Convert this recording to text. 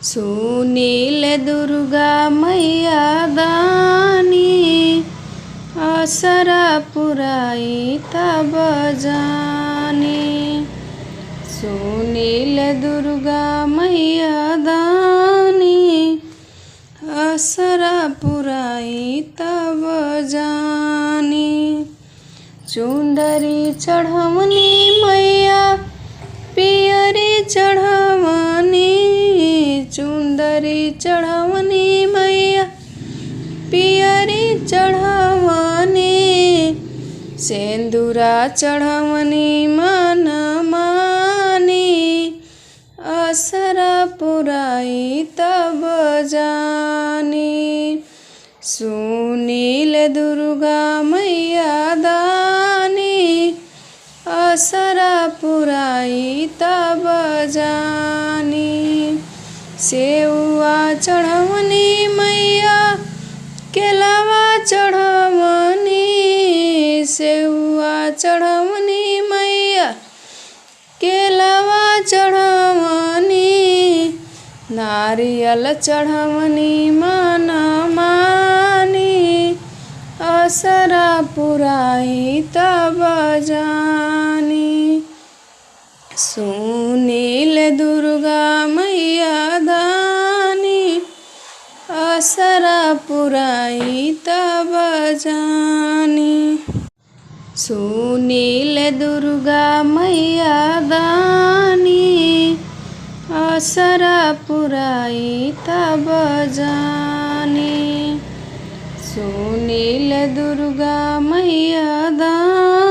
सुनील दुर्गा मैया दानी असरा पुराई तब जानी। सुनील दुर्गा मैया दानी असरा पुराई तब जानी। चुंदरी चढ़वनी मैया पियरी चढ़वनी। चुंदरी चढ़वनी मैया पियरी चढ़वनी। सेंदूरा चढ़वनी मन मानी असरा पुराई तब जानी। सुनील दुर्गा मैया दानी असरा पुराई तब जानी। सेउआ चढ़वनी मैया केलावा चढ़वनी। सेउआ चढ़वनी मैया केलावा चढ़वनी। नारियल चढ़वनी मन मानी असरा पुराई तब जानी। सुनील दुर्गा मैया दानी असरा पुराई तब जानी। सुनील दुर्गा मैया दानी असरा पुराई तब जानी। सुनील दुर्गा मैया दानी